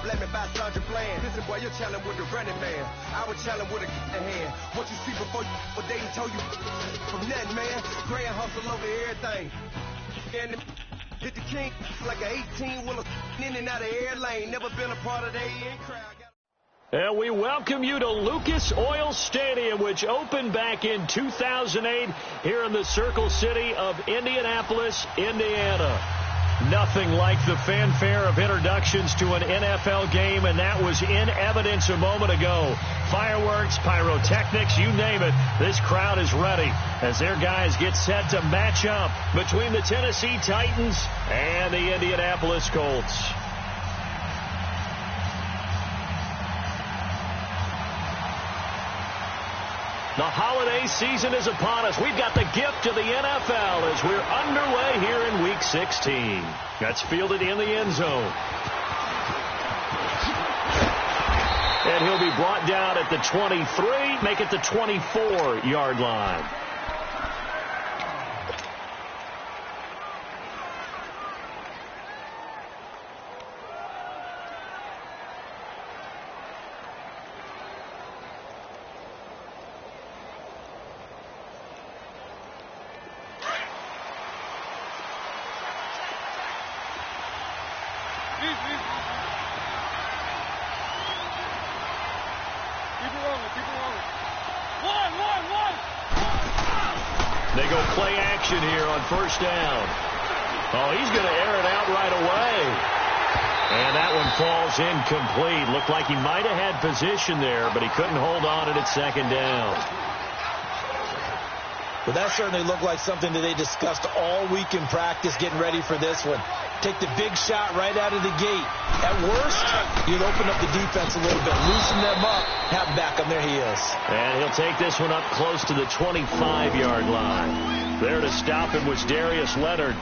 blame it by Sergeant Bland. Listen, boy, you're challenging with the running man. I was challenging with a hand. What you see before you, what they told you from nothing, man. Grand hustle over everything. And hit the king like an 18-wheeler in and out of air lane. Never been a part of the AN crowd. And we welcome you to Lucas Oil Stadium, which opened back in 2008 here in the Circle City of Indianapolis, Indiana. Nothing like the fanfare of introductions to an NFL game, and that was in evidence a moment ago. Fireworks, pyrotechnics, you name it. This crowd is ready as their guys get set to match up between the Tennessee Titans and the Indianapolis Colts. The holiday season is upon us. We've got the gift of the NFL as we're underway here in Week 16. That's fielded in the end zone. And he'll be brought down at the 23, make it the 24-yard line. They go play action here on first down. Oh, he's going to air it out right away. And that one falls incomplete. Looked like he might have had position there, but he couldn't hold on at second down. Well, that certainly looked like something that they discussed all week in practice, getting ready for this one. Take the big shot right out of the gate. At worst, you'll open up the defense a little bit, loosen them up, have them back on their heels. And he'll take this one up close to the 25-yard line. There to stop him was Darius Leonard.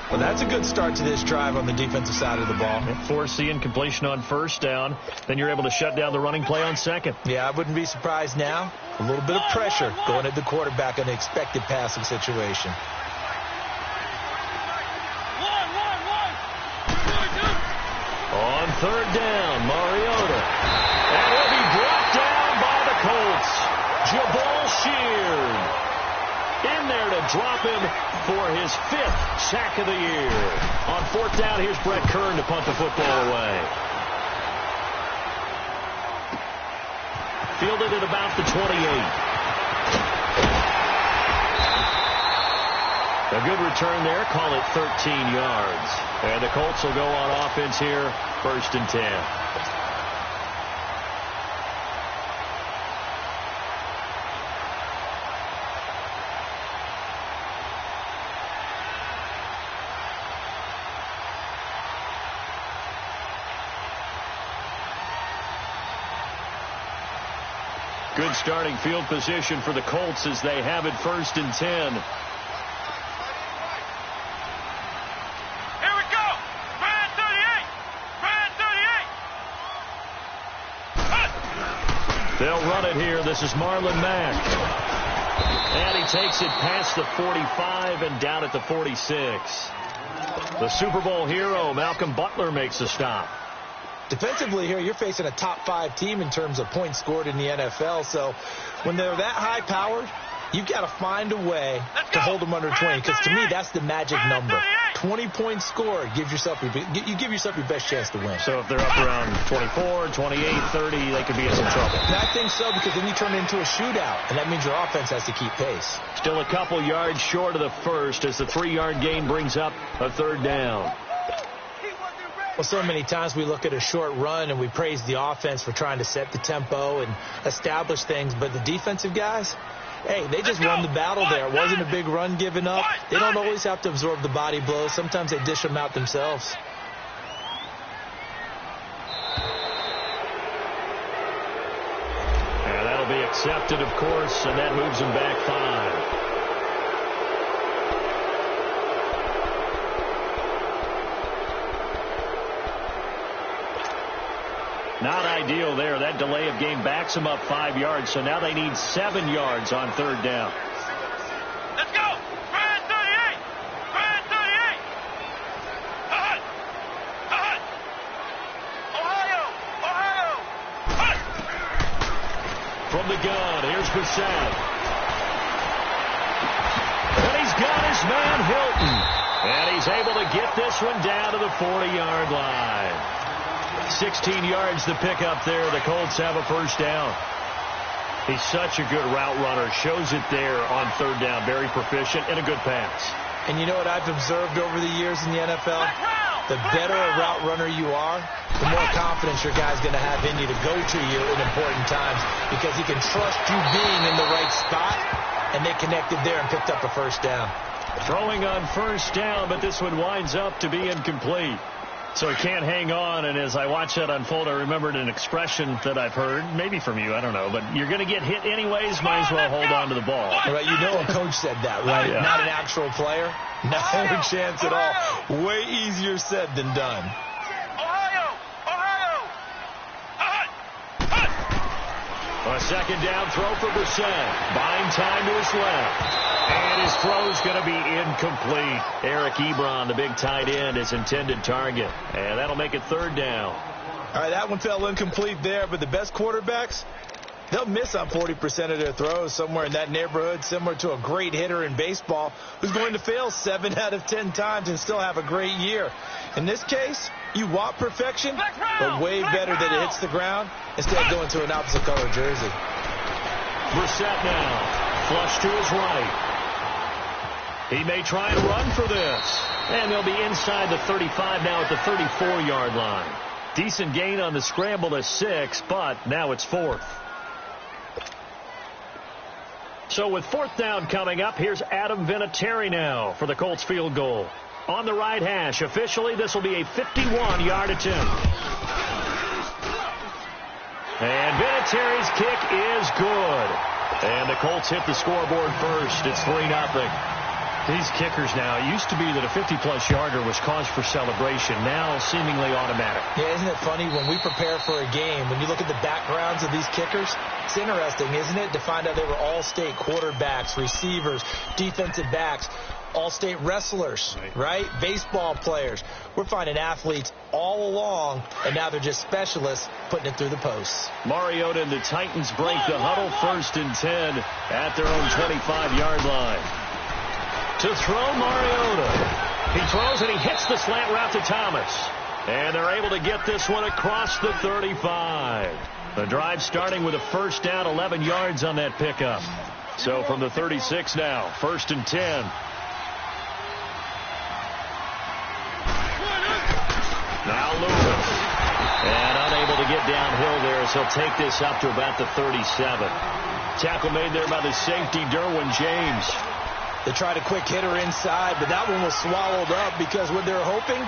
Well, that's a good start to this drive on the defensive side of the ball. Force the incompletion on first down. Then you're able to shut down the running play on second. Yeah, I wouldn't be surprised now. A little bit of pressure going at the quarterback in an expected passing situation. On third down, Mariota. And he'll be brought down by the Colts. Jabal Sheard in there to drop him for his 5th sack of the year. On fourth down, here's Brett Kern to punt the football away. Fielded at about the 28. A good return there. Call it 13 yards. And the Colts will go on offense here, 1st and 10. Good starting field position for the Colts as they have it 1st and 10. Here we go. Brand 38. Brand 38. They'll run it here. This is Marlon Mack. And he takes it past the 45 and down at the 46. The Super Bowl hero, Malcolm Butler, makes the stop. Defensively here, you're facing a top 5 team in terms of points scored in the NFL. So when they're that high powered, you've got to find a way to hold them under 20. Because to me, that's the magic number. 20 points scored, you give yourself your best chance to win. So if they're up around 24, 28, 30, they could be in some trouble. And I think so, because then you turn it into a shootout, and that means your offense has to keep pace. Still a couple yards short of the first as the 3-yard gain brings up a 3rd down. Well, so many times we look at a short run and we praise the offense for trying to set the tempo and establish things, but the defensive guys, hey, they just won the battle there. It wasn't a big run given up. They don't always have to absorb the body blows. Sometimes they dish them out themselves. And that'll be accepted, of course, and that moves them back 5. Not ideal there. That delay of game backs them up 5 yards, so now they need 7 yards on 3rd down. Let's go! Brand 38! Brand 38! Ohio! From the gun, here's Brissett. And he's got his man Hilton. And he's able to get this one down to the 40-yard line. 16 yards to pick up there. The Colts have a first down. He's such a good route runner. Shows it there on third down. Very proficient and a good pass. And you know what I've observed over the years in the NFL? The better a route runner you are, the more confidence your guy's going to have in you to go to you in important times because he can trust you being in the right spot, and they connected there and picked up a first down. Throwing on first down, but this one winds up to be incomplete. So he can't hang on, and as I watch that unfold, I remembered an expression that I've heard, maybe from you, I don't know, but you're going to get hit anyways, might as well hold on to the ball. Right, you know a coach said that, right? Yeah. Not an actual player. No chance at all. Way easier said than done. A second down throw for Brissett. Buying time to his left. And his throw's going to be incomplete. Eric Ebron, the big tight end, his intended target. And that'll make it third down. All right, that one fell incomplete there, but the best quarterbacks, they'll miss on 40% of their throws, somewhere in that neighborhood, similar to a great hitter in baseball who's going to fail 7 out of 10 times and still have a great year. In this case, you want perfection, but way better that it hits the ground instead of going to an opposite color jersey. Brissett now, flush to his right. He may try and run for this. And they'll be inside the 35 now at the 34-yard line. Decent gain on the scramble to 6, but now it's 4th. So with 4th down coming up, here's Adam Vinatieri now for the Colts field goal. On the right hash, officially this will be a 51-yard attempt. And Vinatieri's kick is good. And the Colts hit the scoreboard first. It's 3-0. These kickers now, it used to be that a 50-plus yarder was cause for celebration. Now seemingly automatic. Yeah, isn't it funny when we prepare for a game, when you look at the backgrounds of these kickers, it's interesting, isn't it, to find out they were all-state quarterbacks, receivers, defensive backs, all-state wrestlers, right? Baseball players. We're finding athletes all along, and now they're just specialists putting it through the posts. Mariota and the Titans break the huddle, 1st and 10 at their own 25-yard line. To throw, Mariota. He throws and he hits the slant route to Thomas. And they're able to get this one across the 35. The drive starting with a first down, 11 yards on that pickup. So from the 36 now, 1st and 10. Now Lewis. And unable to get downhill there, so he'll take this up to about the 37. Tackle made there by the safety, Derwin James. They tried a quick hitter inside, but that one was swallowed up because what they're hoping,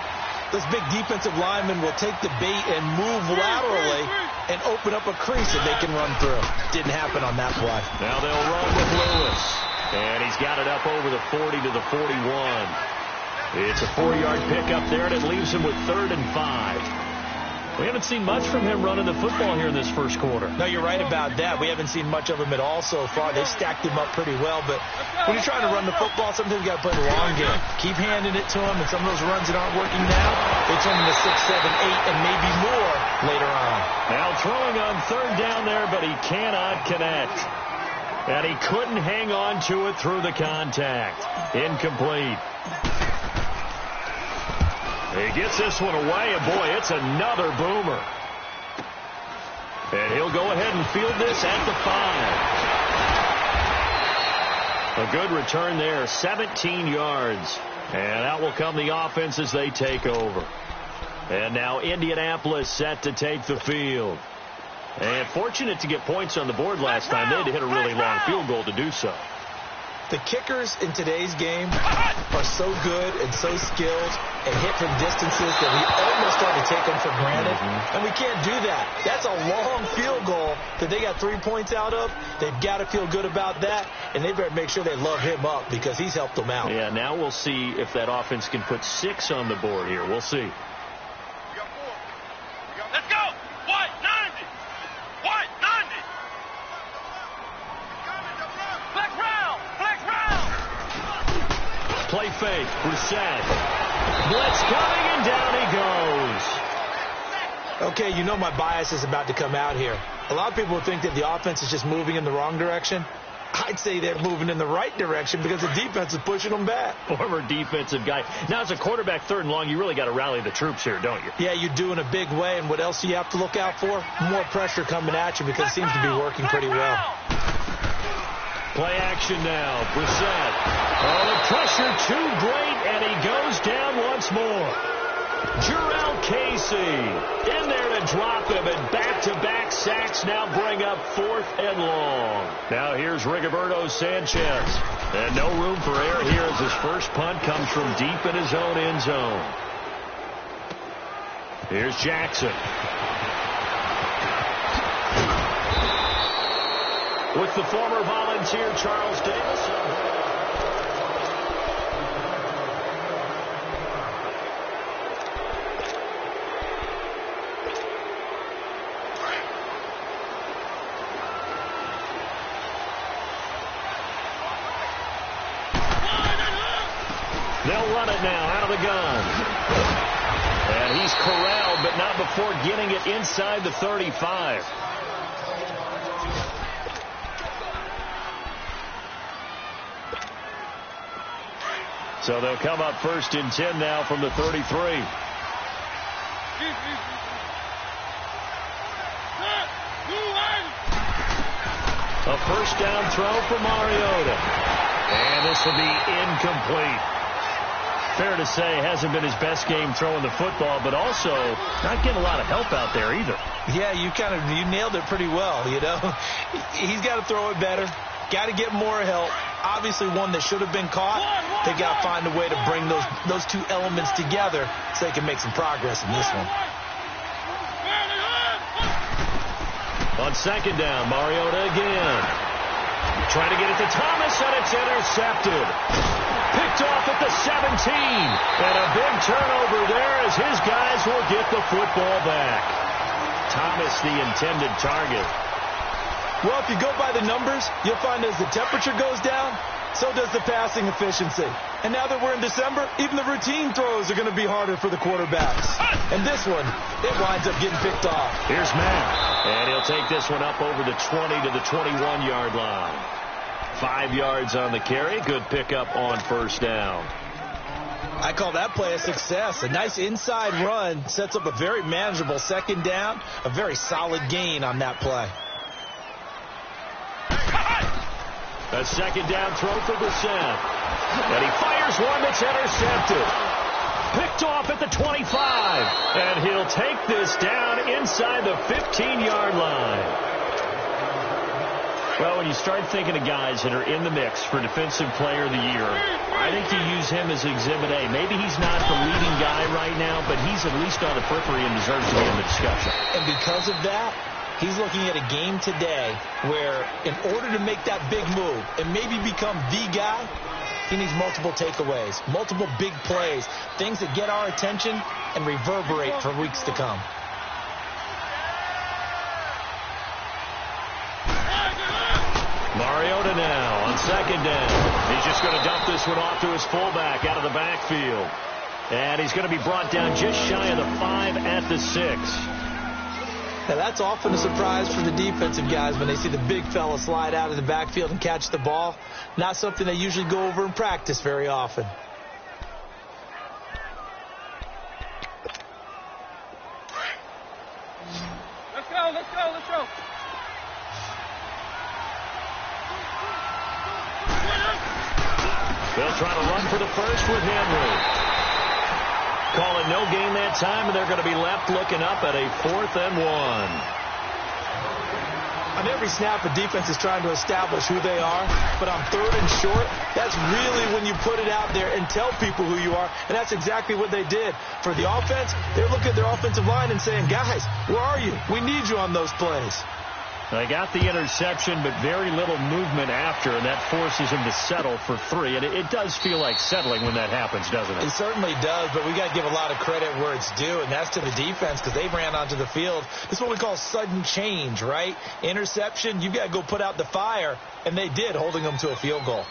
this big defensive lineman will take the bait and move laterally and open up a crease that they can run through. Didn't happen on that play. Now they'll run with Lewis. And he's got it up over the 40 to the 41. It's a 4-yard pickup there, and it leaves him with 3rd and 5. We haven't seen much from him running the football here in this first quarter. No, you're right about that. We haven't seen much of him at all so far. They've stacked him up pretty well, but when you're trying to run the football, sometimes you got to play the long game. Keep handing it to him, and some of those runs that aren't working now, they turn into 6, 7, 8, and maybe more later on. Now throwing on 3rd down there, but he cannot connect. And he couldn't hang on to it through the contact. Incomplete. He gets this one away, and boy, it's another boomer. And he'll go ahead and field this at the 5. A good return there, 17 yards. And out will come the offense as they take over. And now Indianapolis set to take the field. And fortunate to get points on the board last time. They had to hit a really long field goal to do so. The kickers in today's game are so good and so skilled and hit from distances that we almost start to take them for granted. And we can't do that. That's a long field goal that they got 3 points out of. They've got to feel good about that, and they better make sure they love him up because he's helped them out. Yeah, now we'll see if that offense can put 6 on the board here. We'll see. Let's go! White, 90! White, 90! Black round! Black round! Play fake. Brissett. Blitz coming, and down he goes. Okay, you know my bias is about to come out here. A lot of people would think that the offense is just moving in the wrong direction. I'd say they're moving in the right direction because the defense is pushing them back. Former defensive guy. Now, as a quarterback, 3rd and long, you really got to rally the troops here, don't you? Yeah, you do in a big way. And what else do you have to look out for? More pressure coming at you because it seems to be working pretty well. Play action now. Brissett. Oh, the pressure too great, and he goes down once more. Jurrell Casey in there to drop him, and back-to-back sacks now bring up 4th and long. Now here's Rigoberto Sanchez. And no room for error here as his first punt comes from deep in his own end zone. Here's Jackson. With the former Volunteer Charles Davis. They'll run it now out of the gun. And he's corralled, but not before getting it inside the 35. So they'll come up 1st and 10 now from the 33. A first down throw for Mariota. And this will be incomplete. Fair to say, hasn't been his best game throwing the football, but also not getting a lot of help out there either. Yeah, you nailed it pretty well, you know. He's got to throw it better. Got to get more help. Obviously one that should have been caught. They got to find a way to bring those two elements together so they can make some progress in this one. On 2nd down, Mariota again. Trying to get it to Thomas, and it's intercepted. Picked off at the 17. And a big turnover there as his guys will get the football back. Thomas, the intended target. Well, if you go by the numbers, you'll find as the temperature goes down, so does the passing efficiency. And now that we're in December, even the routine throws are going to be harder for the quarterbacks. And this one, it winds up getting picked off. Here's Matt. And he'll take this one up over the 20 to the 21-yard line. 5 yards on the carry. Good pickup on 1st down. I call that play a success. A nice inside run sets up a very manageable 2nd down. A very solid gain on that play. A 2nd down throw for Brissett. And he fires one that's intercepted. Picked off at the 25. And he'll take this down inside the 15-yard line. Well, when you start thinking of guys that are in the mix for Defensive Player of the Year, I think you use him as Exhibit A. Maybe he's not the leading guy right now, but he's at least on the periphery and deserves to be in the discussion. And because of that, he's looking at a game today where in order to make that big move and maybe become the guy, he needs multiple takeaways, multiple big plays, things that get our attention and reverberate for weeks to come. Mariota now on 2nd down. He's just going to dump this one off to his fullback out of the backfield. And he's going to be brought down just shy of the 5 at the 6. Now that's often a surprise for the defensive guys when they see the big fella slide out of the backfield and catch the ball. Not something they usually go over in practice very often. Let's go. They'll try to run for the first with Henry. Calling no gain that time, and they're going to be left looking up at a 4th and 1. On every snap, a defense is trying to establish who they are, but on 3rd and short, that's really when you put it out there and tell people who you are, and that's exactly what they did. For the offense, they're looking at their offensive line and saying, guys, where are you? We need you on those plays. They got the interception, but very little movement after, and that forces him to settle for 3. And it does feel like settling when that happens, doesn't it? It certainly does, but we got to give a lot of credit where it's due, and that's to the defense because they ran onto the field. This is what we call sudden change, right? Interception, you've got to go put out the fire, and they did, holding them to a field goal.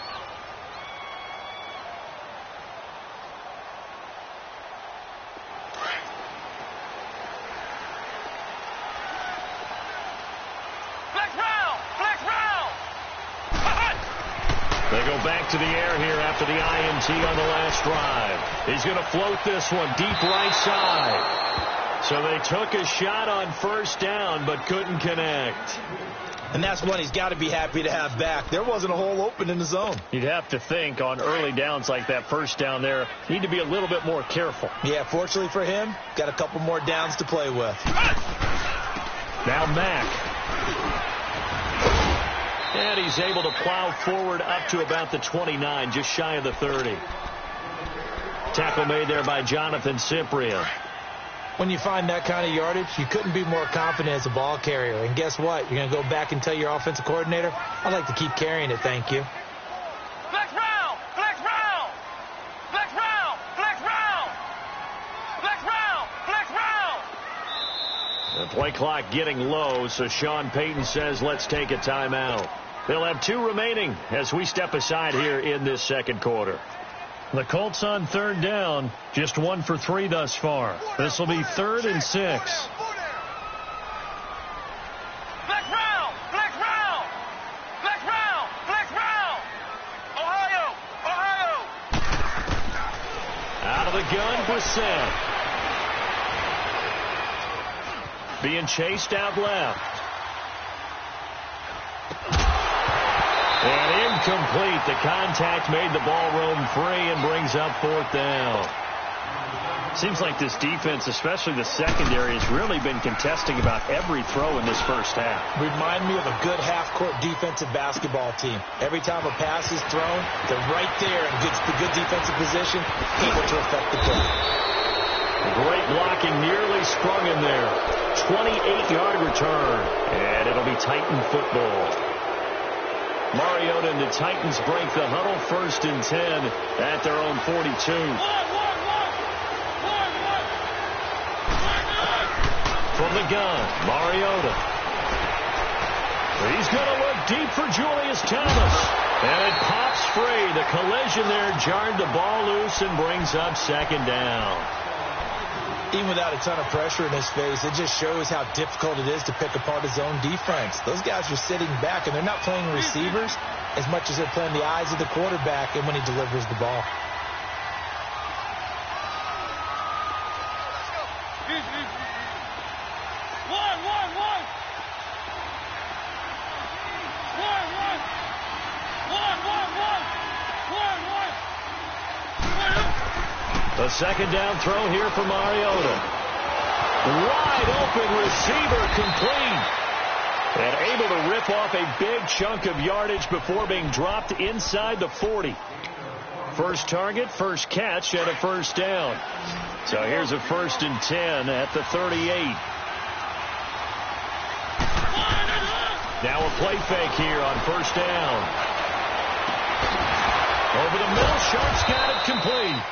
They go back to the air here after the INT on the last drive. He's going to float this one deep right side. So they took a shot on first down but couldn't connect. And that's one he's got to be happy to have back. There wasn't a hole open in the zone. You'd have to think on early downs like that first down there, need to be a little bit more careful. Yeah, fortunately for him, got a couple more downs to play with. Now Mack. And he's able to plow forward up to about the 29, just shy of the 30. Tackle made there by Jonathan Cyprien. When you find that kind of yardage, you couldn't be more confident as a ball carrier. And guess what? You're going to go back and tell your offensive coordinator, I'd like to keep carrying it, thank you. Flex round! Flex round! Flex round! Flex round! Flex round! Flex round! The play clock getting low, so Sean Payton says let's take a timeout. They'll have 2 remaining as we step aside here in this second quarter. The Colts on third down, just 1 for 3 thus far. This will be 3rd and 6. Flex round! Flex round! Flex round! Flex round! Ohio! Ohio! Out of the gun, Brissett. Being chased out left. And incomplete. The contact made the ball roam free and brings up 4th down. Seems like this defense, especially the secondary, has really been contesting about every throw in this first half. Remind me of a good half-court defensive basketball team. Every time a pass is thrown, they're right there in good defensive position, able to affect the play. Great blocking, nearly sprung in there. 28-yard return, and it'll be Titan football. Mariota and the Titans break the huddle, 1st and 10 at their own 42. From the gun, Mariota. He's going to look deep for Julius Thomas. And it pops free. The collision there jarred the ball loose and brings up 2nd down. Even without a ton of pressure in his face, it just shows how difficult it is to pick apart his own defense. Those guys are sitting back, and they're not playing receivers as much as they're playing the eyes of the quarterback and when he delivers the ball. A 2nd down throw here for Mariota. Wide open receiver, complete. And able to rip off a big chunk of yardage before being dropped inside the 40. First target, first catch, and a 1st down. So here's a 1st and 10 at the 38. Now a play fake here on 1st down. Over the middle, Sharp's got it complete.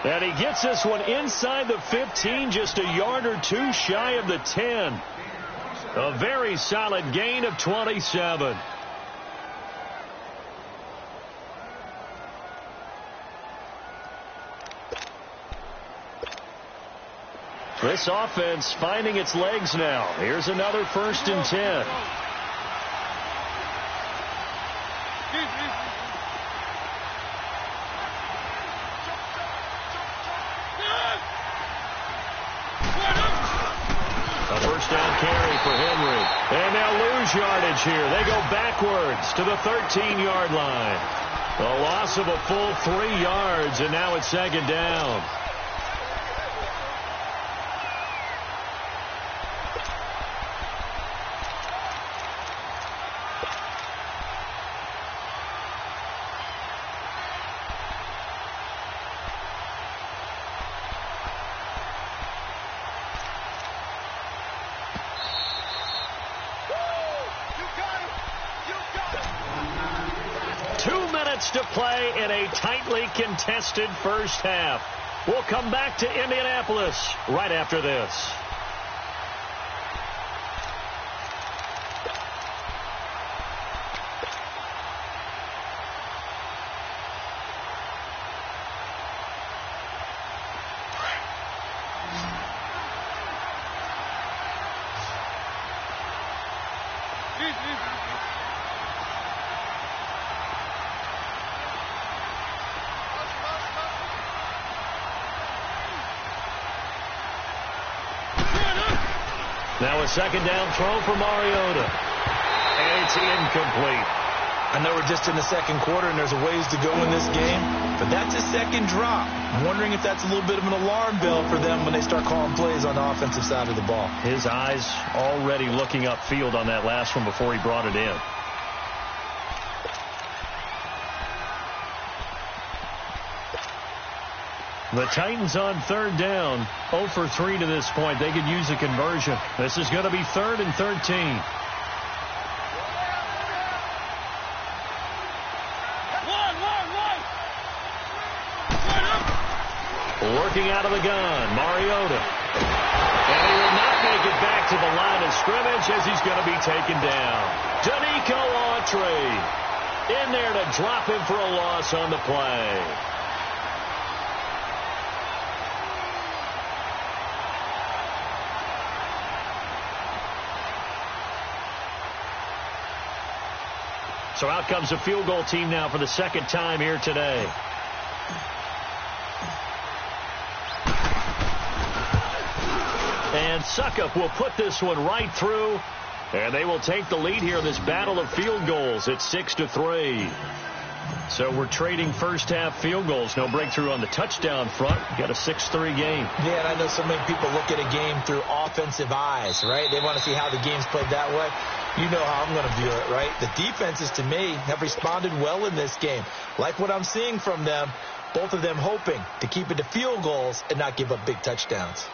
And he gets this one inside the 15, just a yard or 2 shy of the 10. A very solid gain of 27. This offense finding its legs now. Here's another 1st and 10. A 1st down carry for Henry. And they'll lose yardage here. They go backwards to the 13-yard line. A loss of a full 3 yards, and now it's 2nd down. To play in a tightly contested first half. We'll come back to Indianapolis right after this. Now a second down throw for Mariota. And it's incomplete. I know we're just in the second quarter and there's a ways to go in this game, but that's his second drop. I'm wondering if that's a little bit of an alarm bell for them when they start calling plays on the offensive side of the ball. His eyes already looking upfield on that last one before he brought it in. The Titans on third down, 0 for 3 to this point. They could use a conversion. This is going to be 3rd and 13. Working out of the gun, Mariota. And he will not make it back to the line of scrimmage as he's going to be taken down. Danico Autry in there to drop him for a loss on the play. So out comes a field goal team now for the second time here today. And Suckup will put this one right through, and they will take the lead here in this battle of field goals. It's 6-3. So we're trading first half field goals. No breakthrough on the touchdown front. Got a 6-3 game. Yeah, and I know so many people look at a game through offensive eyes, right? They want to see how the game's played that way. You know how I'm going to view it, right? The defenses, to me, have responded well in this game. Like what I'm seeing from them, both of them hoping to keep it to field goals and not give up big touchdowns.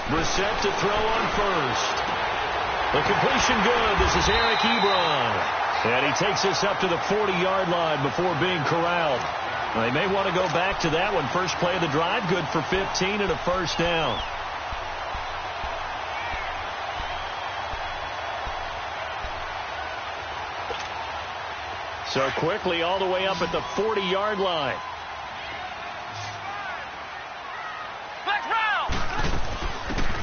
Brissett to throw on first. The completion good. This is Eric Ebron. And he takes us up to the 40-yard line before being corralled. They may want to go back to that one. First play of the drive, good for 15 and a first down. So quickly all the way up at the 40-yard line.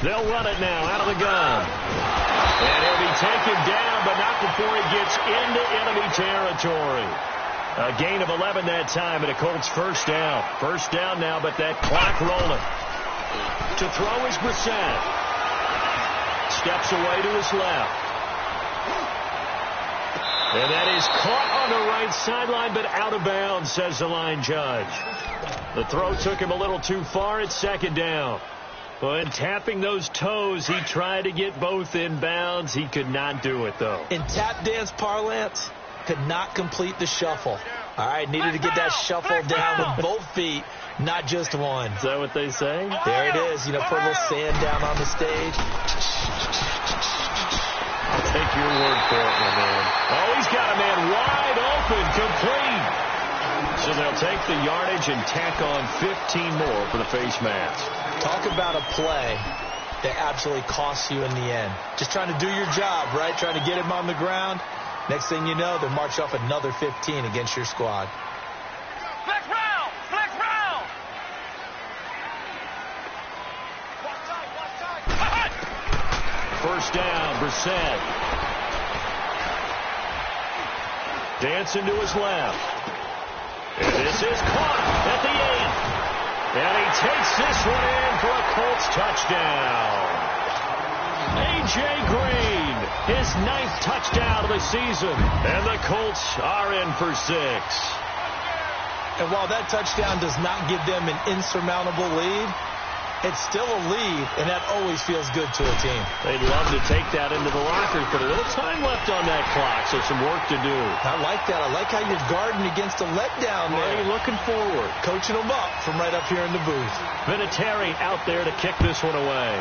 They'll run it now out of the gun. And he'll be taken down, but not before he gets into enemy territory. A gain of 11 that time, and a Colts first down. First down now, but that clock rolling. To throw is Brissett. Steps away to his left. And that is caught on the right sideline, but out of bounds, says the line judge. The throw took him a little too far. It's second down. When tapping those toes, he tried to get both in bounds. He could not do it, though. In tap dance parlance, could not complete the shuffle. All right, needed to get that shuffle down with both feet, not just one. Is that what they say? There it is. You know, put a little sand down on the stage. I'll take your word for it, my man. Oh, he's got a man wide open, complete. So they'll take the yardage and tack on 15 more for the face mask. Talk about a play that absolutely costs you in the end. Just trying to do your job, right? Trying to get him on the ground. Next thing you know, they march off another 15 against your squad. Flex round! Flex round! First down, Brissett. Dancing to his left. And this is caught at the 8. And he takes this one in for a Colts touchdown. A.J. Green, his 9th touchdown of the season. And the Colts are in for 6. And while that touchdown does not give them an insurmountable lead, it's still a lead, and that always feels good to a team. They'd love to take that into the lockers, but a little time left on that clock, so some work to do. I like that. I like how you're guarding against a letdown there. Already looking forward. Coaching them up from right up here in the booth. Vinatieri out there to kick this one away.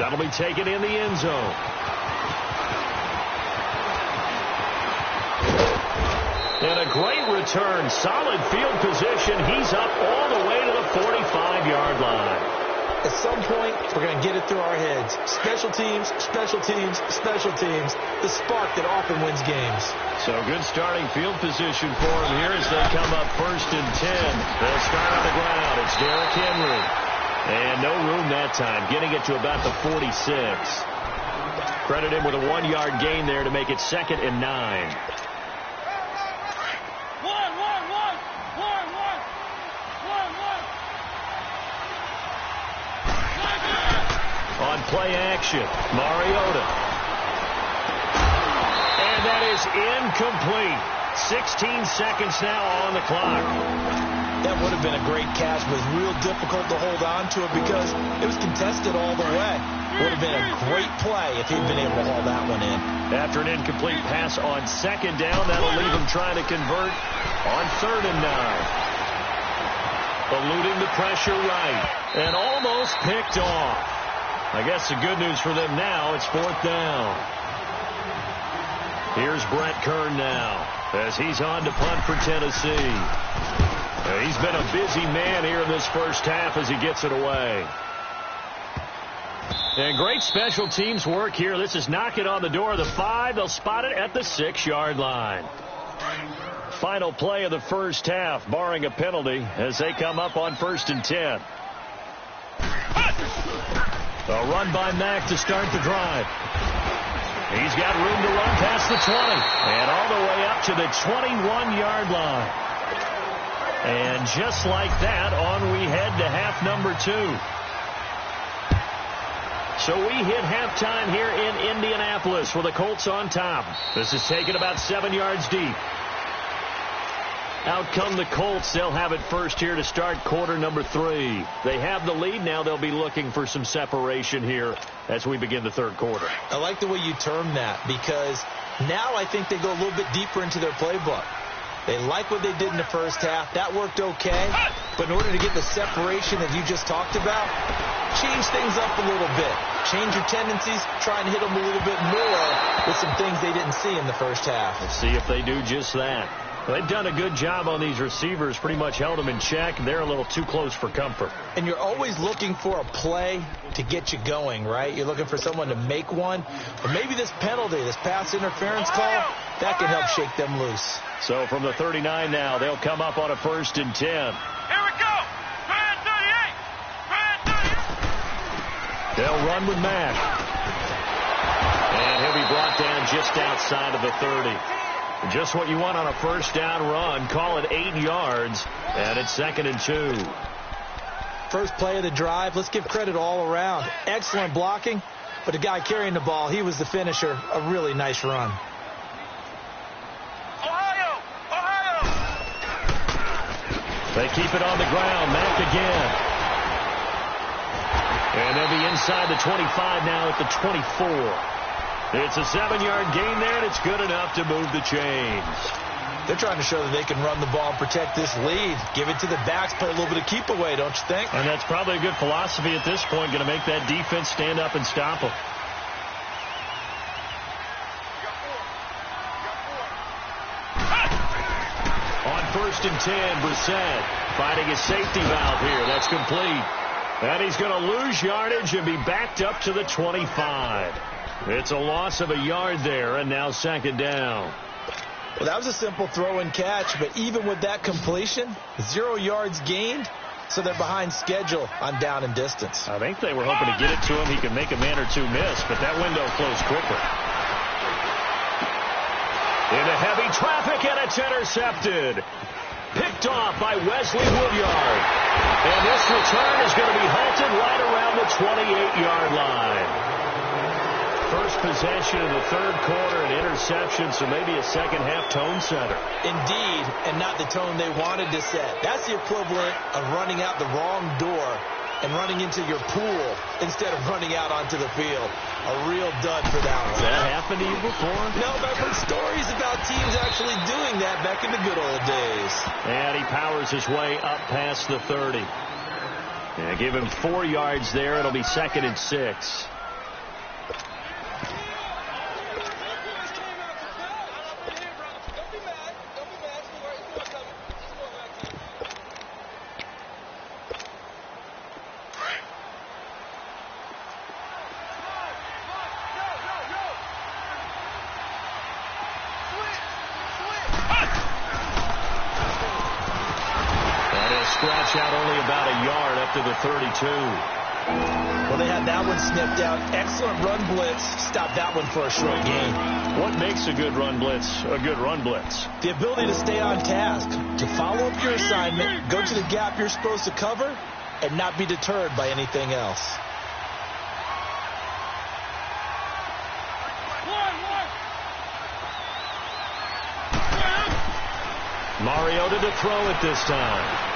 That'll be taken in the end zone. And a great return. Solid field position. He's up all the way to the 45-yard line. At some point, we're going to get it through our heads. Special teams, special teams, special teams. The spark that often wins games. So good starting field position for them here as they come up 1st and 10. They'll start on the ground. It's Derrick Henry. And no room that time, getting it to about the 46. Credit him with a 1-yard gain there to make it 2nd and 9. On play action, Mariota. And that is incomplete. 16 seconds now on the clock. That would have been a great catch, but it was real difficult to hold on to it because it was contested all the way. Would have been a great play if he'd been able to haul that one in. After an incomplete pass on 2nd down, that'll leave him trying to convert on 3rd and 9. Eluding the pressure right, and almost picked off. I guess the good news for them now, it's 4th down. Here's Brett Kern now as he's on to punt for Tennessee. He's been a busy man here in this first half as he gets it away. And great special teams work here. This is knocking on the door of the 5. They'll spot it at the 6-yard line. Final play of the first half, barring a penalty, as they come up on 1st and 10. A run by Mack to start the drive. He's got room to run past the 20 and all the way up to the 21-yard line. And just like that, on we head to half number 2. So we hit halftime here in Indianapolis with the Colts on top. This is taken about 7 yards deep. Out come the Colts. They'll have it first here to start quarter number 3. They have the lead. Now they'll be looking for some separation here as we begin the third quarter. I like the way you term that because now I think they go a little bit deeper into their playbook. They like what they did in the first half. That worked okay. But in order to get the separation that you just talked about, change things up a little bit. Change your tendencies. Try and hit them a little bit more with some things they didn't see in the first half. Let's see if they do just that. They've done a good job on these receivers, pretty much held them in check, and they're a little too close for comfort. And you're always looking for a play to get you going, right? You're looking for someone to make one. But maybe this penalty, this pass interference call, that can help shake them loose. So from the 39 now, they'll come up on a 1st and 10. Here we go. 38. They'll run with Mack. And he'll be brought down just outside of the 30. Just what you want on a first down run. Call it 8 yards, and it's 2nd and 2. First play of the drive. Let's give credit all around. Excellent blocking, but the guy carrying the ball, he was the finisher. A really nice run. Ohio! They keep it on the ground. Mack again. And they'll be inside the 25 now at the 24. It's a 7-yard gain there, and it's good enough to move the chains. They're trying to show that they can run the ball and protect this lead. Give it to the backs, play a little bit of keep away, don't you think? And that's probably a good philosophy at this point, going to make that defense stand up and stop them. On 1st and 10, Brissett finding his safety valve here. That's complete. And he's going to lose yardage and be backed up to the 25. It's a loss of a yard there, and now 2nd down. Well, that was a simple throw and catch, but even with that completion, 0 yards gained, so they're behind schedule on down and distance. I think they were hoping to get it to him. He could make a man or two miss, but that window closed quickly. Into heavy traffic, and it's intercepted. Picked off by Wesley Woodyard. And this return is going to be halted right around the 28-yard line. First possession of the third quarter, an interception, so maybe a second-half tone setter. Indeed, and not the tone they wanted to set. That's the equivalent of running out the wrong door and running into your pool instead of running out onto the field. A real dud for that one. Has that happened to you before? No, but I've heard stories about teams actually doing that back in the good old days. And he powers his way up past the 30. And give him 4 yards there. It'll be 2nd and 6. pitch out only about a yard up to the 32. Well, they had that one sniffed out. Excellent run blitz. Stopped that one for a short gain. What makes a good run blitz a good run blitz? The ability to stay on task, to follow up your assignment, go to the gap you're supposed to cover, and not be deterred by anything else. Mariota to throw it this time.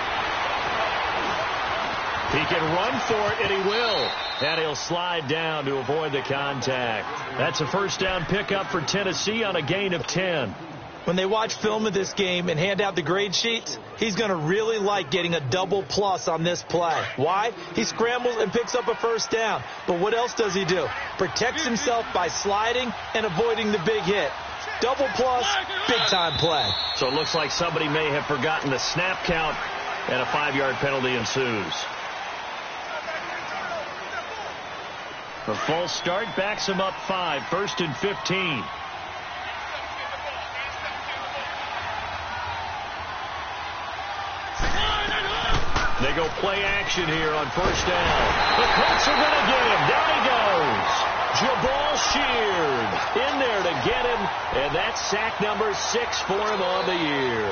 He can run for it, and he will. And he'll slide down to avoid the contact. That's a first down pickup for Tennessee on a gain of 10. When they watch film of this game and hand out the grade sheets, he's going to really like getting a double plus on this play. Why? He scrambles and picks up a first down. But what else does he do? Protects himself by sliding and avoiding the big hit. Double plus, big-time play. So it looks like somebody may have forgotten the snap count, and a 5-yard penalty ensues. The false start backs him up 5, 1st and 15. They go play action here on first down. The Colts are going to get him. Down he goes. Jabal Sheard in there to get him, and that's sack number 6 for him on the year.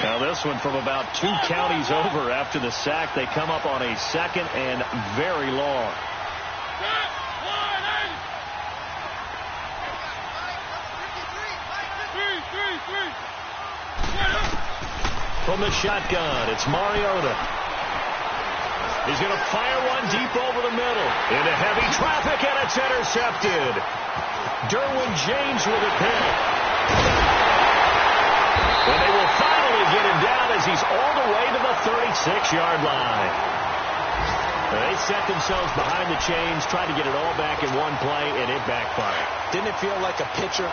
Now this one from about 2 counties over after the sack. They come up on a second and very long. From the shotgun, it's Mariota. He's going to fire one deep over the middle. Into heavy traffic, and it's intercepted. Derwin James with a pick. And they will finally get him down as he's all the way to the 36-yard line. They set themselves behind the chains, tried to get it all back in one play, and it backfired. Didn't it feel like a pitcher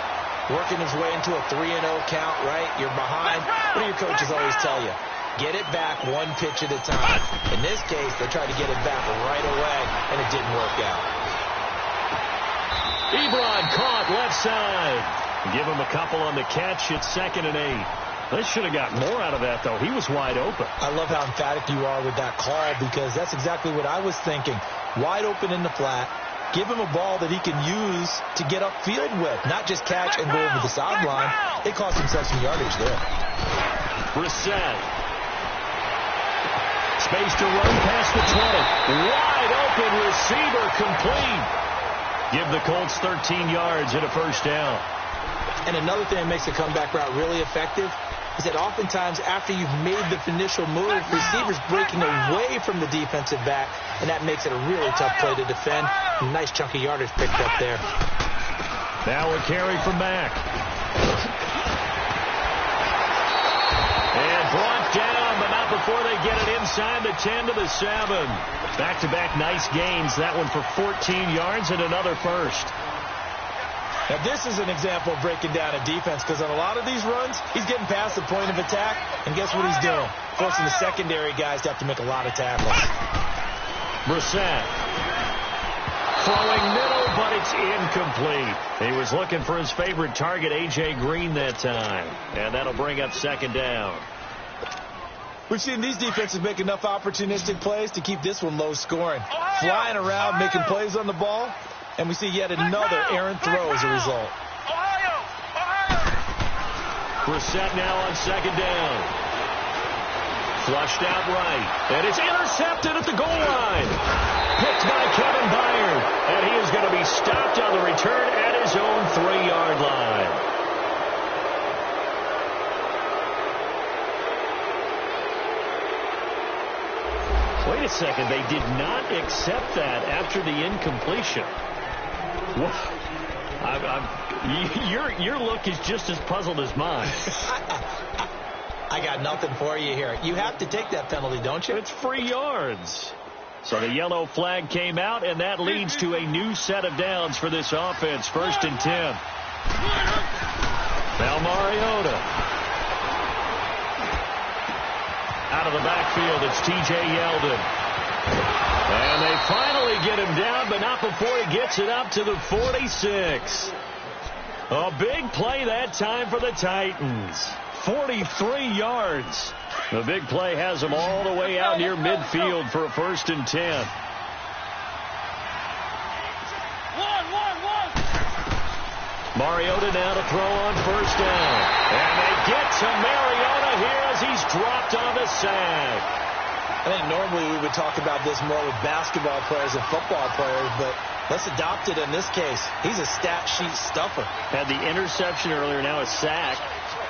working his way into a 3-0 count, right? You're behind. What do your coaches always tell you? Get it back one pitch at a time. In this case, they tried to get it back right away, and it didn't work out. Ebron caught left side. Give him a couple on the catch. It's 2nd and 8. They should have got more out of that, though. He was wide open. I love how emphatic you are with that call, because that's exactly what I was thinking. Wide open in the flat. Give him a ball that he can use to get upfield with, not just catch and go over the sideline. They cost himself some yardage there. Brissett. Space to run past the 20. Wide open receiver complete. Give the Colts 13 yards and a first down. And another thing that makes the comeback route really effective is that oftentimes after you've made the initial move, receivers breaking away from the defensive back, and that makes it a really tough play to defend. A nice chunk of yardage picked up there. Now a carry from Mack. And brought down, but not before they get it inside the 10 to the 7. Back-to-back nice gains. That one for 14 yards and another first. Now, this is an example of breaking down a defense, because on a lot of these runs, he's getting past the point of attack, and guess what he's doing? Forcing the secondary guys to have to make a lot of tackles. Brissett. Throwing middle, but it's incomplete. He was looking for his favorite target, A.J. Green, that time. And that'll bring up 2nd down. We've seen these defenses make enough opportunistic plays to keep this one low scoring. Flying around, making plays on the ball. And we see yet another errant throw as a result. Brissett now on 2nd down. Flushed out right. And it's intercepted at the goal line. Picked by Kevin Byard. And he is going to be stopped on the return at his own 3-yard line. Wait a second. They did not accept that after the incompletion. Your look is just as puzzled as mine. I got nothing for you here. You have to take that penalty, don't you? It's free yards. So the yellow flag came out, and that leads to a new set of downs for this offense. 1st and 10. Now Mariota. Out of the backfield, it's T.J. Yeldon. And they finally get him down, but not before he gets it up to the 46. A big play that time for the Titans. 43 yards. The big play has them all the way out near midfield for a 1st and 10. Mariota now to throw on 1st down. And they get to Mariota here as he's dropped on the sack. I think normally we would talk about this more with basketball players and football players, but let's adopt it in this case. He's a stat sheet stuffer. Had the interception earlier, now a sack.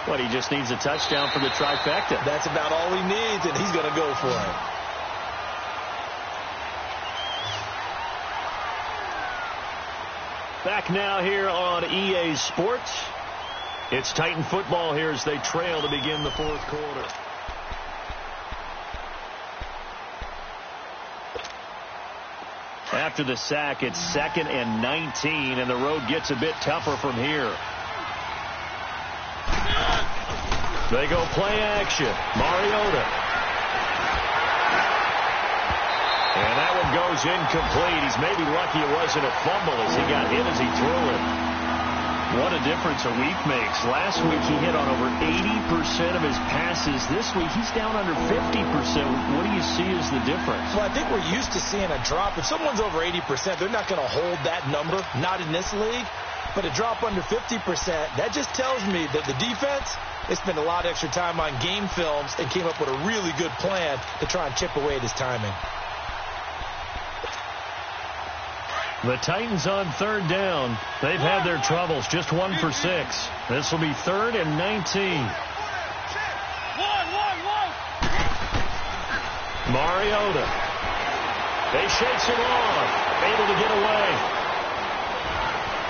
But he just needs a touchdown for the trifecta. That's about all he needs, and he's going to go for it. Back now here on EA Sports. It's Titan football here as they trail to begin the 4th quarter. After the sack, it's 2nd and 19, and the road gets a bit tougher from here. They go play action. Mariota. And that one goes incomplete. He's maybe lucky it wasn't a fumble as he got hit as he threw it. What a difference a week makes. Last week he hit on over 80% of his passes. This week he's down under 50%. What do you see as the difference? Well, I think we're used to seeing a drop. If someone's over 80%, they're not going to hold that number. Not in this league. But a drop under 50%, that just tells me that the defense, they spent a lot of extra time on game films and came up with a really good plan to try and chip away at his timing. The Titans on 3rd down. They've had their troubles. Just 1 for 6. This will be 3rd and 19. Mariota. They shakes it off. Able to get away.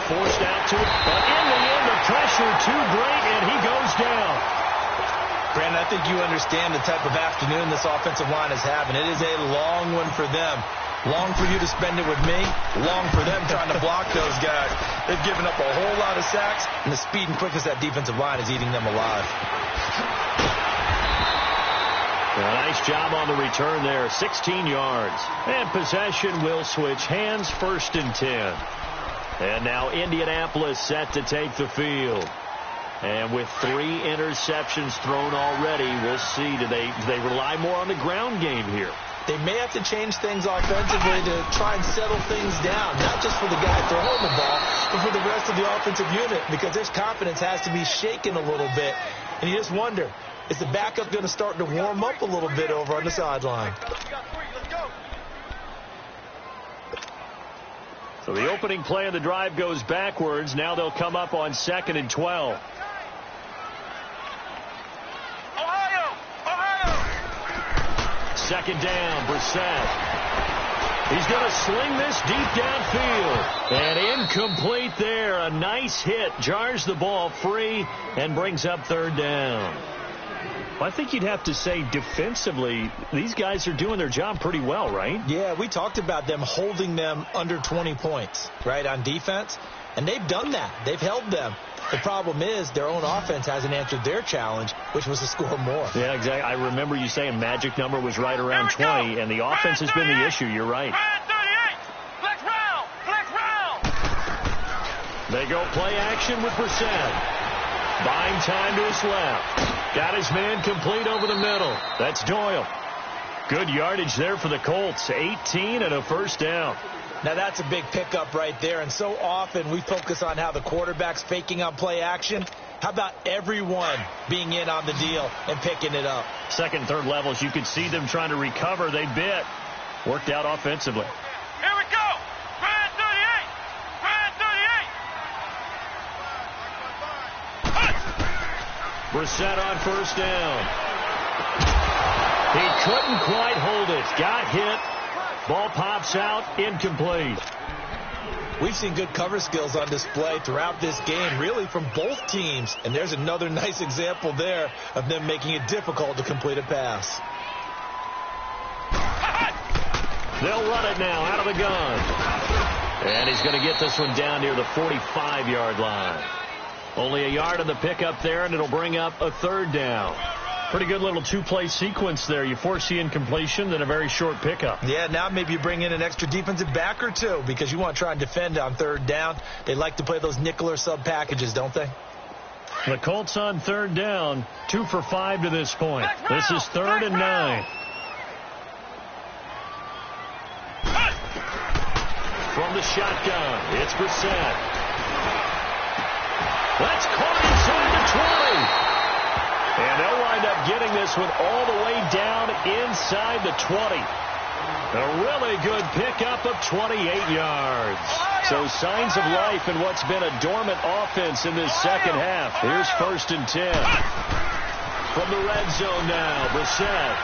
Forced out to it. But in the end, the pressure too great, and he goes down. Brandon, I think you understand the type of afternoon this offensive line is having. It is a long one for them. Long for you to spend it with me. Long for them trying to block those guys. They've given up a whole lot of sacks, and the speed and quickness of that defensive line is eating them alive. A nice job on the return there. 16 yards. And possession will switch hands. 1st and 10. And now Indianapolis set to take the field. And with 3 interceptions thrown already, we'll see. Do they rely more on the ground game here? They may have to change things offensively to try and settle things down, not just for the guy throwing the ball, but for the rest of the offensive unit, because their confidence has to be shaken a little bit. And you just wonder, is the backup going to start to warm up a little bit over on the sideline? So the opening play of the drive goes backwards. Now they'll come up on 2nd and 12. Second down, Brissett. He's going to sling this deep downfield. And incomplete there. A nice hit. Jars the ball free and brings up 3rd down. Well, I think you'd have to say defensively, these guys are doing their job pretty well, right? Yeah, we talked about them holding them under 20 points, right, on defense. And they've done that. They've held them. The problem is their own offense hasn't answered their challenge, which was to score more. Yeah, exactly. I remember you saying magic number was right around 20, and the offense has been the issue. You're right. They go play action with Brissett. Buying time to his left. Got his man complete over the middle. That's Doyle. Good yardage there for the Colts. 18 and a 1st down. Now, that's a big pickup right there, and so often we focus on how the quarterback's faking on play action. How about everyone being in on the deal and picking it up? 2nd, 3rd levels, you could see them trying to recover. They bit. Worked out offensively. Here we go. Brand 38. Brissett on 1st down. He couldn't quite hold it. Got hit. Ball pops out, incomplete. We've seen good cover skills on display throughout this game, really from both teams. And there's another nice example there of them making it difficult to complete a pass. They'll run it now out of the gun. And he's going to get this one down near the 45-yard line. Only a yard on the pickup there, and it'll bring up a 3rd down. Pretty good little 2-play sequence there. You force the incompletion, then a very short pickup. Yeah, now maybe you bring in an extra defensive back or two because you want to try and defend on 3rd down. They like to play those nickel or sub packages, don't they? The Colts on third down, 2 for 5 to this point. This is 3rd and 9. From the shotgun, it's Brissett. That's caught inside the 20. And they'll wind up getting this one all the way down inside the 20. A really good pickup of 28 yards. So signs of life in what's been a dormant offense in this second half. Here's 1st and 10. From the red zone now, Brissett.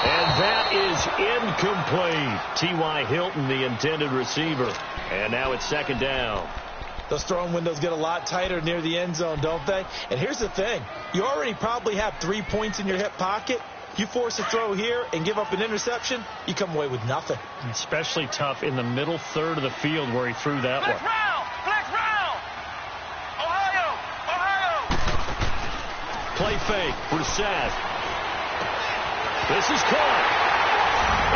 And that is incomplete. T.Y. Hilton, the intended receiver. And now it's 2nd down. Those throwing windows get a lot tighter near the end zone, don't they? And here's the thing. You already probably have 3 points in your hip pocket. You force a throw here and give up an interception, you come away with nothing. Especially tough in the middle third of the field where he threw that one. Flex round! Ohio! Play fake, Brissett. This is caught.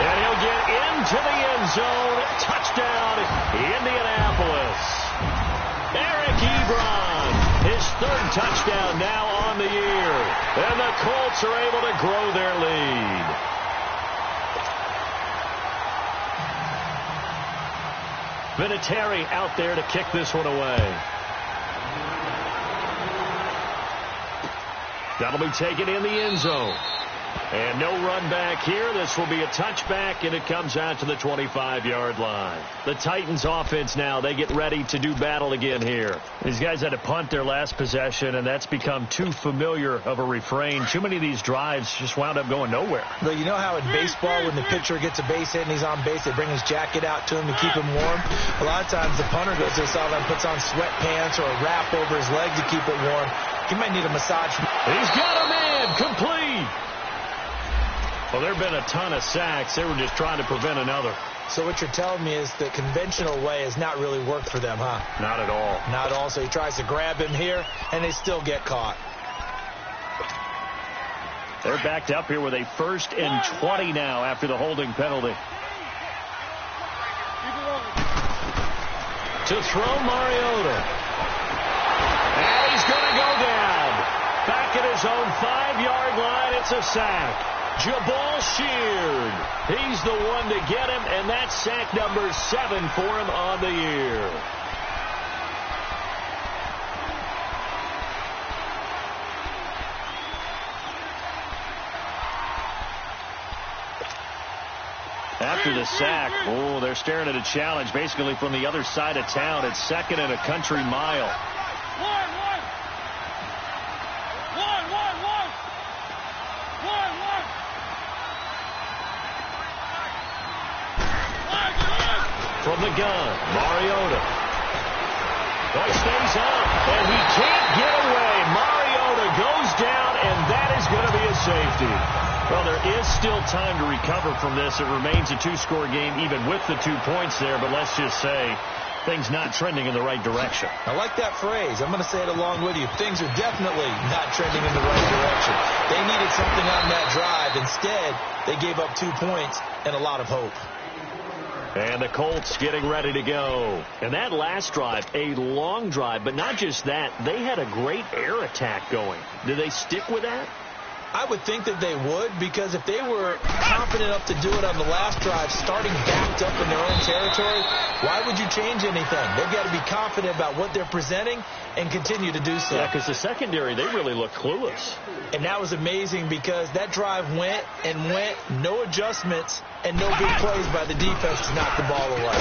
And he'll get into the end zone. Touchdown, Indianapolis. Eric Ebron, his 3rd touchdown now on the year. And the Colts are able to grow their lead. Vinatieri out there to kick this one away. That'll be taken in the end zone. And no run back here. This will be a touchback, and it comes out to the 25-yard line. The Titans offense now, they get ready to do battle again here. These guys had to punt their last possession, and that's become too familiar of a refrain. Too many of these drives just wound up going nowhere. Well, you know how in baseball when the pitcher gets a base hit and he's on base, they bring his jacket out to him to keep him warm? A lot of times the punter goes to the sideline, puts on sweatpants or a wrap over his leg to keep it warm. He might need a massage. He's got a man complete. Well, there have been a ton of sacks. They were just trying to prevent another. So what you're telling me is the conventional way has not really worked for them, huh? Not at all. Not at all. So he tries to grab him here, and they still get caught. They're backed up here with a 1st and 20 now after the holding penalty. To throw Mariota. And he's going to go down. Back at his own 5-yard line, it's a sack. Jabal Sheard. He's the one to get him, and that's sack number 7 for him on the year. After the sack, they're staring at a challenge basically from the other side of town. It's 2nd and a country mile. From the gun, Mariota. He stays up, and he can't get away. Mariota goes down, and that is going to be a safety. Well, there is still time to recover from this. It remains a 2-score game, even with the 2 points there, but let's just say things not trending in the right direction. I like that phrase. I'm going to say it along with you. Things are definitely not trending in the right direction. They needed something on that drive. Instead, they gave up 2 points and a lot of hope. And the Colts getting ready to go. And that last drive, a long drive, but not just that. They had a great air attack going. Did they stick with that? I would think that they would, because if they were confident enough to do it on the last drive, starting backed up in their own territory, why would you change anything? They've got to be confident about what they're presenting and continue to do so. Yeah, because the secondary, they really look clueless. And that was amazing because that drive went and went, no adjustments, and no big plays by the defense to knock the ball away.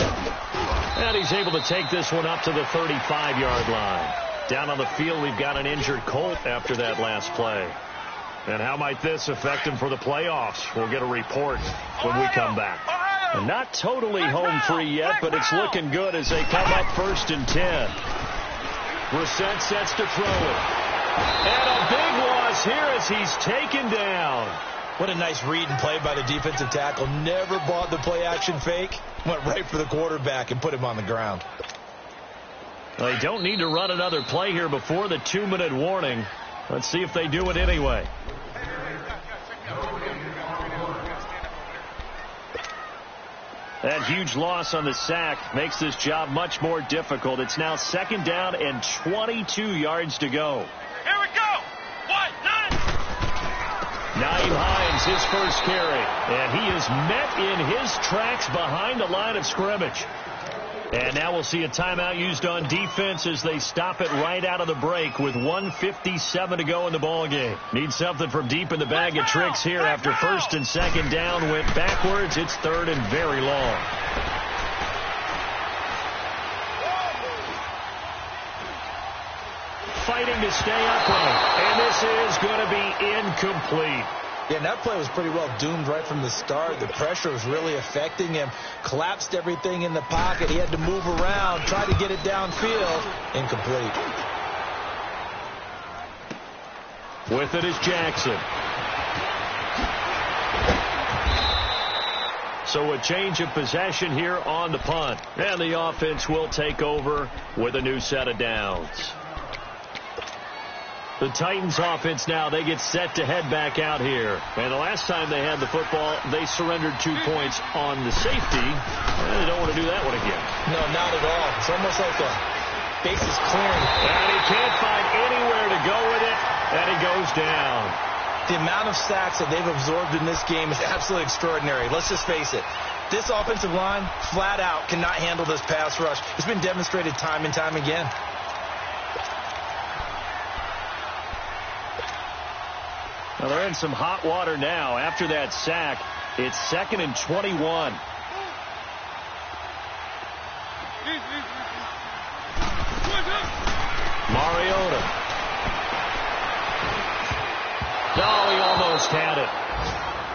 And he's able to take this one up to the 35-yard line. Down on the field, we've got an injured Colt after that last play. And how might this affect him for the playoffs? We'll get a report when we come back. And not totally home free yet, but it's looking good as they come up 1st and 10. Brissett sets to throw it. And a big loss here as he's taken down. What a nice read and play by the defensive tackle. Never bought the play-action fake. Went right for the quarterback and put him on the ground. Well, they don't need to run another play here before the 2-minute warning. Let's see if they do it anyway. That huge loss on the sack makes this job much more difficult. It's now 2nd down and 22 yards to go. Here we go. 1, 9. Nyheim Hines, his first carry. And he is met in his tracks behind the line of scrimmage. And now we'll see a timeout used on defense as they stop it right out of the break with 1:57 to go in the ballgame. Need something from deep in the bag of tricks here after 1st and 2nd down went backwards. It's 3rd and very long. Fighting to stay upright. And this is going to be incomplete. Yeah, and that play was pretty well doomed right from the start. The pressure was really affecting him. Collapsed everything in the pocket. He had to move around, try to get it downfield. Incomplete. With it is Jackson. So a change of possession here on the punt. And the offense will take over with a new set of downs. The Titans offense now, they get set to head back out here. And the last time they had the football, they surrendered 2 points on the safety. And they don't want to do that one again. No, not at all. It's almost like the bases clearing. And he can't find anywhere to go with it. And he goes down. The amount of sacks that they've absorbed in this game is absolutely extraordinary. Let's just face it. This offensive line, flat out, cannot handle this pass rush. It's been demonstrated time and time again. Well, they're in some hot water now. After that sack, it's 2nd and 21. Mariota. No, he almost had it.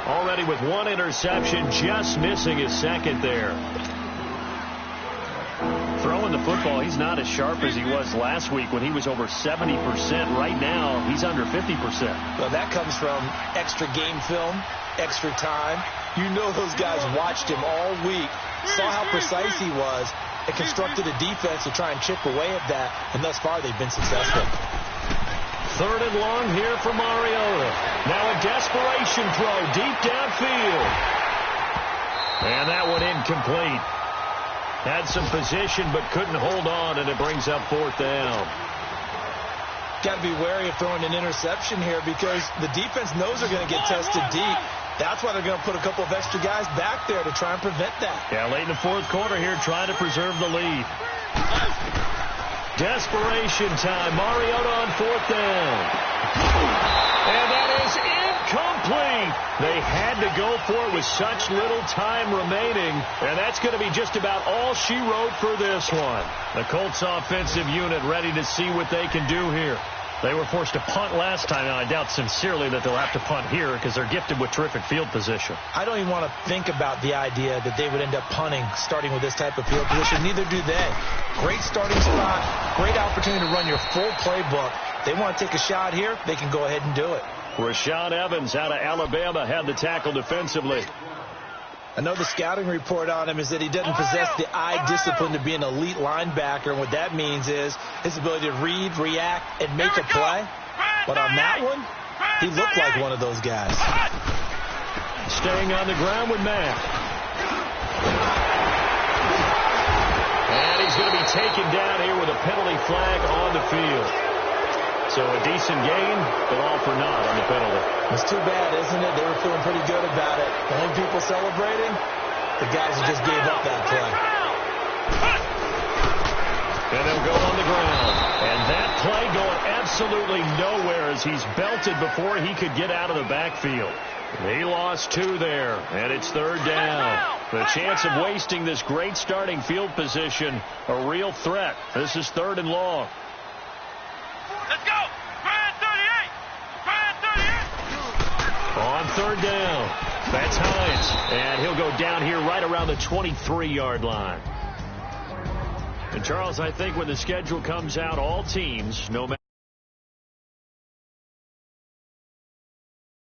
Already with 1 interception, just missing his 2nd there. Throwing the football, he's not as sharp as he was last week when he was over 70%. Right now, he's under 50%. Well, that comes from extra game film, extra time. You know those guys watched him all week, saw how precise he was, and constructed a defense to try and chip away at that, and thus far they've been successful. 3rd and long here for Mariota. Now a desperation throw deep downfield. And that one incomplete. Had some position but couldn't hold on, and it brings up 4th down. Got to be wary of throwing an interception here because the defense knows they're going to get tested deep. That's why they're going to put a couple of extra guys back there to try and prevent that. Yeah, late in the 4th quarter here, trying to preserve the lead. Desperation time. Mariota on 4th down. And that is incomplete. They had to go for it with such little time remaining. And that's going to be just about all she wrote for this one. The Colts offensive unit ready to see what they can do here. They were forced to punt last time, and I doubt sincerely that they'll have to punt here because they're gifted with terrific field position. I don't even want to think about the idea that they would end up punting starting with this type of field position. Neither do they. Great starting spot, great opportunity to run your full playbook. They want to take a shot here, they can go ahead and do it. Rashaan Evans out of Alabama had the tackle defensively. I know the scouting report on him is that he doesn't possess the eye discipline to be an elite linebacker. And what that means is his ability to read, react, and make a play. But on that one, he looked like one of those guys. Staying on the ground with Matt. And he's going to be taken down here with a penalty flag on the field. So a decent gain, but all for naught on the penalty. It's too bad, isn't it? They were feeling pretty good about it. The only people celebrating, the guys who just gave up that play. And they'll go on the ground. And that play going absolutely nowhere as he's belted before he could get out of the backfield. He lost 2 there, and it's 3rd down. The chance of wasting this great starting field position, a real threat. This is 3rd and long. Let's go! Grand 38! Grand 38! On 3rd down, that's Hines. And he'll go down here right around the 23-yard line. And, Charles, I think when the schedule comes out, all teams, no matter